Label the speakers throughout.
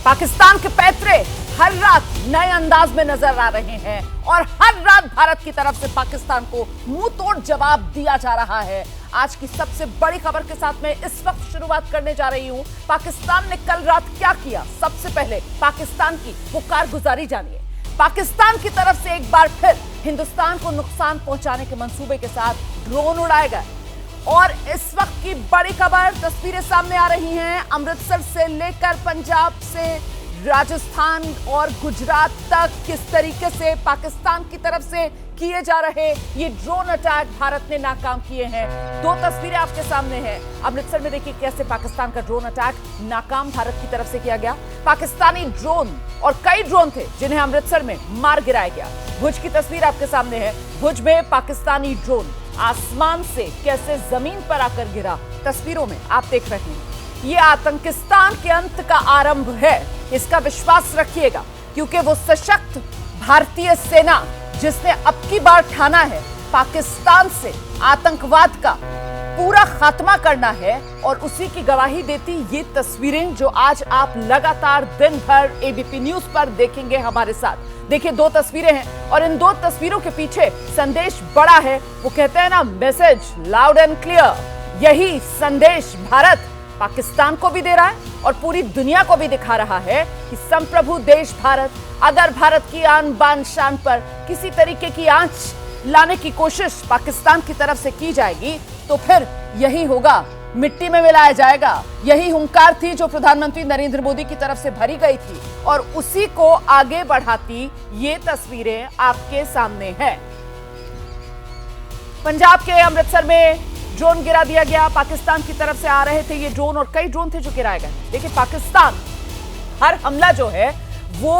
Speaker 1: पाकिस्तान के पैतरे हर रात नए अंदाज में नजर आ रहे हैं और हर रात भारत की तरफ से पाकिस्तान को मुंह तोड़ जवाब दिया जा रहा है। आज की सबसे बड़ी खबर के साथ मैं इस वक्त शुरुआत करने जा रही हूं। पाकिस्तान ने कल रात क्या किया, सबसे पहले पाकिस्तान की वो कारगुजारी जानिए। पाकिस्तान की तरफ से एक बार फिर हिंदुस्तान को नुकसान पहुंचाने के मंसूबे के साथ ड्रोन उड़ाए गए और इस वक्त की बड़ी खबर, तस्वीरें सामने आ रही हैं। अमृतसर से लेकर पंजाब से राजस्थान और गुजरात तक किस तरीके से पाकिस्तान की तरफ से किए जा रहे ये ड्रोन अटैक भारत ने नाकाम किए हैं। दो तस्वीरें आपके सामने हैं। अमृतसर में देखिए कैसे पाकिस्तान का ड्रोन अटैक नाकाम भारत की तरफ से किया गया। पाकिस्तानी ड्रोन और कई ड्रोन थे जिन्हें अमृतसर में मार गिराया गया। भुज की तस्वीर आपके सामने है। भुज में पाकिस्तानी ड्रोन आसमान से कैसे जमीन पर आकर गिरा, तस्वीरों में आप देख रहे हैं। ये आतंकिस्तान के अंत का आरंभ है, इसका विश्वास रखिएगा, क्योंकि वो सशक्त भारतीय सेना जिसने अब की बार ठाना है पाकिस्तान से आतंकवाद का पूरा खात्मा करना है, और उसी की गवाही देती ये तस्वीरें जो आज आप लगातार दिन भर एबीपी न्यूज पर देखेंगे हमारे साथ। देखिए दो तस्वीरें हैं और इन दो तस्वीरों के पीछे संदेश बड़ा है। वो कहते हैं ना, मैसेज लाउड एंड क्लियर। यही संदेश भारत पाकिस्तान को भी दे रहा है और पूरी दुनिया को भी दिखा रहा है कि संप्रभु देश भारत, अगर भारत की आन बान शान पर किसी तरीके की आंच लाने की कोशिश पाकिस्तान की तरफ से की जाएगी तो फिर यही होगा, मिट्टी में मिलाया जाएगा। यही हुंकार थी जो प्रधानमंत्री नरेंद्र मोदी की तरफ से भरी गई थी और उसी को आगे बढ़ाती ये तस्वीरें आपके सामने हैं। पंजाब के अमृतसर में ड्रोन गिरा दिया गया। पाकिस्तान की तरफ से आ रहे थे ये ड्रोन और कई ड्रोन थे जो गिराए गए। देखिए पाकिस्तान हर हमला जो है वो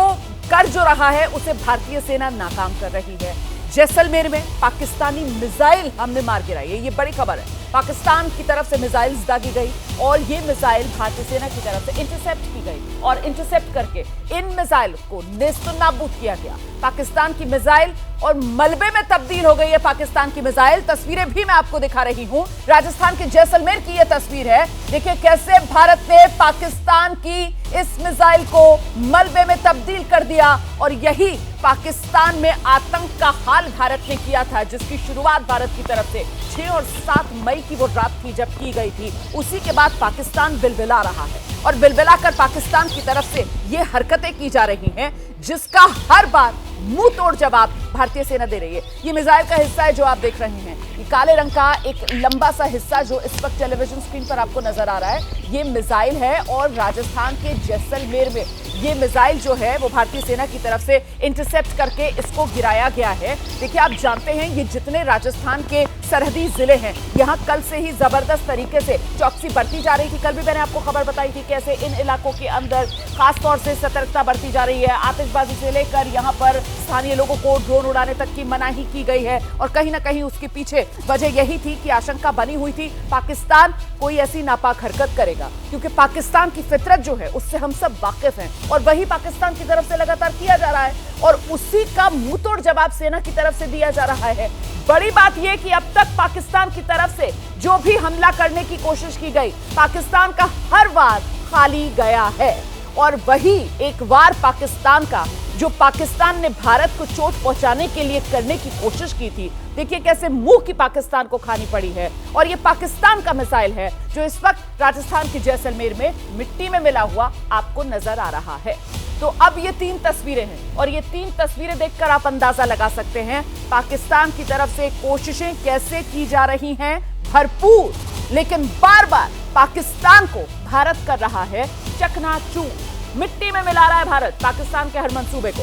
Speaker 1: कर जो रहा है उसे भारतीय सेना नाकाम कर रही है। जैसलमेर में पाकिस्तानी मिसाइल हमने मार गिराई है, ये बड़ी खबर है। पाकिस्तान की तरफ से मिसाइल दागी गई और ये मिसाइल भारतीय सेना की तरफ से इंटरसेप्ट की गई और इंटरसेप्ट करके इन मिसाइल को नेस्तनाबूद किया गया। पाकिस्तान की मिसाइल और मलबे में तब्दील हो गई है पाकिस्तान की मिसाइल। तस्वीरें भी मैं आपको दिखा रही हूं। राजस्थान के जैसलमेर की यह तस्वीर है। देखिए कैसे भारत ने पाकिस्तान की इस मिसाइल को मलबे में तब्दील कर दिया और यही पाकिस्तान में आतंक का हाल भारत ने किया था, जिसकी शुरुआत भारत की तरफ से 6 और 7 मई की वो रात थी जब की गई थी। उसी के बाद पाकिस्तान बिलबिला रहा है और बिलबिला कर पाकिस्तान की तरफ से ये हरकतें की जा रही हैं, जिसका हर बार मुंह तोड़ जवाब भारतीय सेना दे रही है। ये मिसाइल का हिस्सा है जो आप देख रहे हैं। ये काले रंग का एक लंबा सा हिस्सा जो इस वक्त टेलीविजन स्क्रीन पर आपको नजर आ रहा है, ये मिसाइल है और राजस्थान के जैसलमेर में ये मिसाइल जो है वो भारतीय सेना की तरफ से इंटरसेप्ट करके इसको गिराया गया है। देखिए आप जानते हैं ये जितने राजस्थान के सरहदी जिले हैं, यहाँ कल से ही जबरदस्त तरीके से चौकसी बढ़ती जा रही थी। कल भी मैंने आपको खबर बताई थी कैसे इन इलाकों के अंदर खास तौर से सतर्कता बढ़ती जा रही है। आतिशबाजी से लेकर यहाँ पर स्थानीय लोगों को ड्रोन उड़ाने तक की मनाही की गई है और कहीं ना कहीं उसके पीछे वजह यही थी कि आशंका बनी हुई थी पाकिस्तान कोई ऐसी नापाक हरकत करेगा, क्योंकि पाकिस्तान की फितरत जो है उससे हम सब वाकिफ हैं और वही पाकिस्तान की तरफ से लगातार किया जा रहा है और उसी का मुंह तोड़ जवाब सेना की तरफ से दिया जा रहा है। बड़ी बात यह कि अब तक पाकिस्तान की तरफ से जो भी हमला करने की कोशिश की गई, पाकिस्तान का हर वार खाली गया है और वही एक वार पाकिस्तान का जो पाकिस्तान ने भारत को चोट पहुंचाने के लिए करने की कोशिश की थी, देखिए कैसे मुंह की पाकिस्तान को खानी पड़ी है। और ये पाकिस्तान का मिसाइल है जो इस वक्त राजस्थान के जैसलमेर में मिट्टी में मिला हुआ आपको नजर आ रहा है। तो अब ये 3 तस्वीरें हैं और ये 3 तस्वीरें देखकर आप अंदाजा लगा सकते हैं पाकिस्तान की तरफ से कोशिशें कैसे की जा रही हैं, भरपूर, लेकिन बार बार पाकिस्तान को भारत कर रहा है चकनाचूर। मिट्टी में मिला रहा है भारत पाकिस्तान के हर मंसूबे को।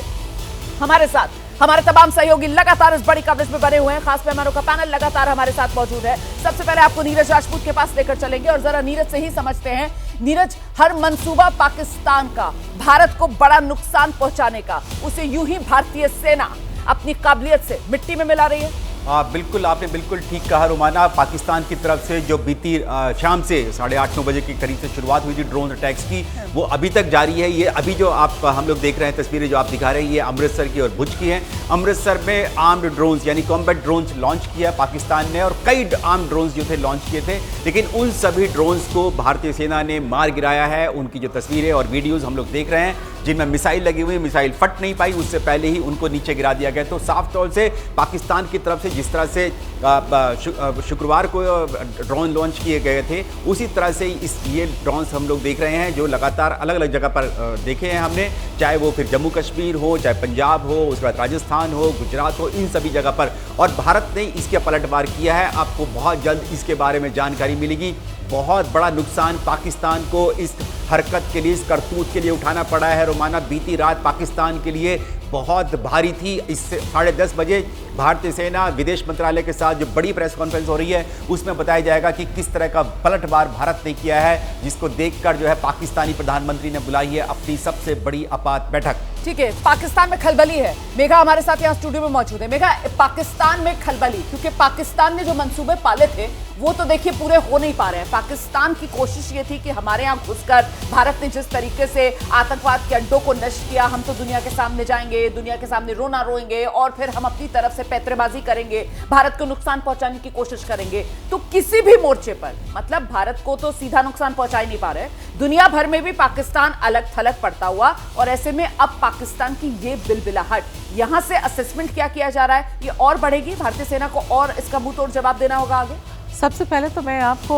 Speaker 1: हमारे साथ हमारे तमाम सहयोगी लगातार इस बड़ी कवरेज में बने हुए हैं। खास मेहमानों का पैनल लगातार हमारे साथ मौजूद है। सबसे पहले आपको नीरज राजपूत के पास लेकर चलेंगे और जरा नीरज से ही समझते हैं। नीरज, हर मंसूबा पाकिस्तान का भारत को बड़ा नुकसान पहुंचाने का, उसे यूं ही भारतीय सेना अपनी काबिलियत से मिट्टी में मिला रही है।
Speaker 2: बिल्कुल, आपने बिल्कुल ठीक कहा रोमाना। पाकिस्तान की तरफ से जो बीती शाम से 8:30-9 बजे के करीब से शुरुआत हुई थी ड्रोन अटैक्स की, वो अभी तक जारी है। ये अभी जो हम लोग देख रहे हैं तस्वीरें जो आप दिखा रहे हैं, ये अमृतसर की और भुज की हैं। अमृतसर में आर्म्ड ड्रोन्स यानी कॉम्बैट ड्रोन्स लॉन्च किया पाकिस्तान ने, और कई आर्म्ड ड्रोन्स जो थे लॉन्च किए थे, लेकिन उन सभी ड्रोन्स को भारतीय सेना ने मार गिराया है। उनकी जो तस्वीरें और वीडियोज़ हम लोग देख रहे हैं जिनमें मिसाइल लगी हुई, मिसाइल फट नहीं पाई, उससे पहले ही उनको नीचे गिरा दिया गया। तो साफ तौर से पाकिस्तान की तरफ से जिस तरह से शुक्रवार को ड्रोन लॉन्च किए गए थे, उसी तरह से ये ड्रोन्स हम लोग देख रहे हैं जो लगातार अलग अलग जगह पर देखे हैं हमने, चाहे वो फिर जम्मू कश्मीर हो, चाहे पंजाब हो, उसके बाद राजस्थान हो, गुजरात हो, इन सभी जगह पर। और भारत ने इसके पलटवार किया है। आपको बहुत जल्द इसके बारे में जानकारी मिलेगी। बहुत बड़ा नुकसान पाकिस्तान को इस हरकत के लिए, इस करतूत के लिए उठाना पड़ा है रोमाना। बीती रात पाकिस्तान के लिए बहुत भारी थी। इससे 10:30 बजे भारतीय सेना विदेश मंत्रालय के साथ जो बड़ी प्रेस कॉन्फ्रेंस हो रही है, उसमें बताया जाएगा कि किस तरह का पलटवार भारत ने किया है, जिसको देखकर जो है पाकिस्तानी प्रधानमंत्री ने बुलाई है अपनी सबसे बड़ी आपात बैठक।
Speaker 1: ठीक है, पाकिस्तान में खलबली है। मेघा हमारे साथ यहाँ स्टूडियो में मौजूद है। मेघा, पाकिस्तान में खलबली, क्योंकि पाकिस्तान ने जो मंसूबे पाले थे वो तो देखिए पूरे हो नहीं पा रहे हैं। पाकिस्तान की कोशिश ये थी कि हमारे यहाँ घुसकर भारत ने जिस तरीके से आतंकवाद के अड्डों को नष्ट किया, हम तो दुनिया के सामने जाएंगे, दुनिया के सामने रोना रोएंगे और फिर हम अपनी तरफ से पैतरेबाजी करेंगे, भारत को नुकसान पहुंचाने की कोशिश करेंगे। तो किसी भी मोर्चे पर, मतलब भारत को तो सीधा नुकसान पहुंचा ही नहीं पा रहे, दुनिया भर में भी पाकिस्तान अलग थलग पड़ता हुआ। और ऐसे में अब पाकिस्तान की ये बिलबिलाहट, यहां से असेसमेंट क्या किया जा रहा है, ये और बढ़ेगी? भारतीय सेना को और इसका मुंह तोड़ जवाब देना होगा आगे?
Speaker 3: सबसे पहले तो मैं आपको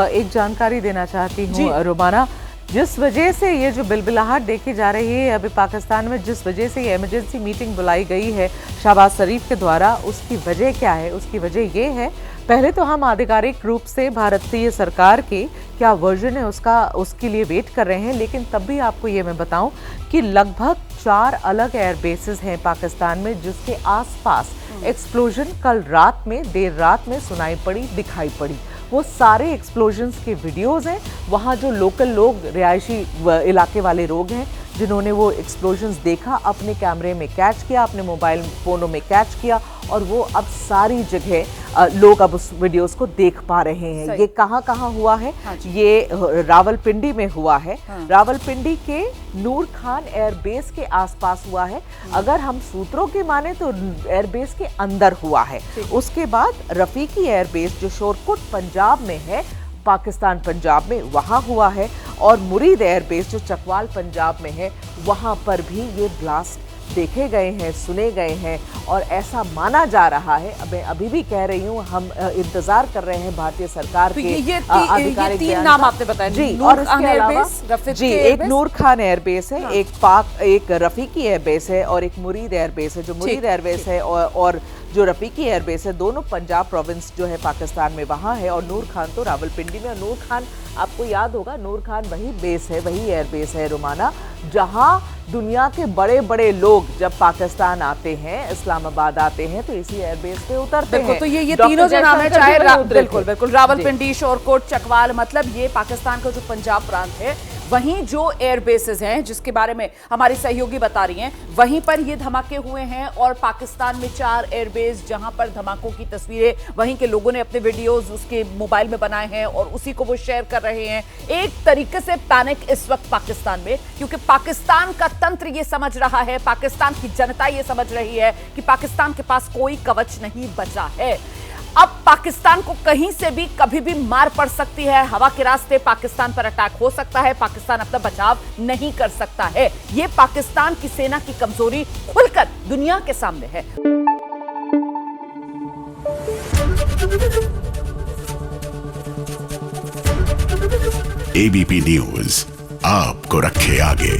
Speaker 3: एक जानकारी देना चाहती हूँ रोमाना। जिस वजह से ये जो बिलबिलाहट देखी जा रही है अभी पाकिस्तान में, जिस वजह से ये इमरजेंसी मीटिंग बुलाई गई है शहबाज शरीफ के द्वारा, उसकी वजह क्या है? उसकी वजह ये है, पहले तो हम आधिकारिक रूप से भारतीय सरकार की क्या वर्जन है उसके लिए वेट कर रहे हैं, लेकिन तब भी आपको ये मैं बताऊं कि लगभग 4 अलग एयर बेसेस हैं पाकिस्तान में, जिसके आसपास एक्सप्लोजन कल रात में, देर रात में दिखाई पड़ी। वो सारे एक्सप्लोजन्स के वीडियोस हैं। वहाँ जो लोकल लोग, रिहायशी इलाके वाले लोग हैं, जिन्होंने वो एक्सप्लोजन्स देखा, अपने कैमरे में कैच किया, अपने मोबाइल फ़ोनों में कैच किया, और वो अब सारी जगह लोग अब उस वीडियोस को देख पा रहे हैं। ये कहाँ कहाँ हुआ है?
Speaker 1: हाँ,
Speaker 3: ये रावलपिंडी में हुआ है। हाँ। रावलपिंडी के नूर खान एयरबेस के आसपास हुआ है। अगर हम सूत्रों के माने तो एयरबेस के अंदर हुआ है। उसके बाद रफीकी एयरबेस जो शोरकुट पंजाब में है, पाकिस्तान पंजाब में, वहाँ हुआ है। और मुरीद एयरबेस जो चकवाल पंजाब में है, वहाँ पर भी ये ब्लास्ट देखे गए हैं, सुने गए हैं। और ऐसा माना जा रहा है, मैं अभी भी कह रही हूँ, हम इंतजार कर रहे हैं भारतीय सरकार
Speaker 1: तो
Speaker 3: के
Speaker 1: आधिकारिक तीन नाम आपने बताया
Speaker 3: जी। और इसके अलावा जी एक नूर खान एयरबेस है, एक रफीकी एयरबेस है और एक मुरीद एयरबेस है। जो मुरीद एयरबेस है और जो रफीकी एयरबेस है, दोनों पंजाब प्रोविंस जो है पाकिस्तान में वहाँ है, और नूर खान तो रावलपिंडी में। और नूर खान, आपको याद होगा, नूर खान वही बेस है, वही एयरबेस है रोमाना, जहाँ दुनिया के बड़े बड़े लोग जब पाकिस्तान आते हैं, इस्लामाबाद आते हैं, तो इसी एयरबेस पे उतरते हैं।
Speaker 1: तो ये तीनों जो नाम है, चाहे बिल्कुल रावलपिंडी, शोरकोट, चकवाल, मतलब ये पाकिस्तान का जो पंजाब प्रांत है, वहीं जो एयर बेसेस हैं जिसके बारे में हमारी सहयोगी बता रही हैं, वहीं पर ये धमाके हुए हैं। और पाकिस्तान में 4 एयरबेस जहां पर धमाकों की तस्वीरें वहीं के लोगों ने अपने वीडियोस उसके मोबाइल में बनाए हैं और उसी को वो शेयर कर रहे हैं। एक तरीके से पैनिक इस वक्त पाकिस्तान में, क्योंकि पाकिस्तान का तंत्र ये समझ रहा है, पाकिस्तान की जनता ये समझ रही है कि पाकिस्तान के पास कोई कवच नहीं बचा है। अब पाकिस्तान को कहीं से भी कभी भी मार पड़ सकती है। हवा के रास्ते पाकिस्तान पर अटैक हो सकता है। पाकिस्तान अपना बचाव नहीं कर सकता है। ये पाकिस्तान की सेना की कमजोरी खुलकर दुनिया के सामने है।
Speaker 4: एबीपी न्यूज आपको रखे आगे।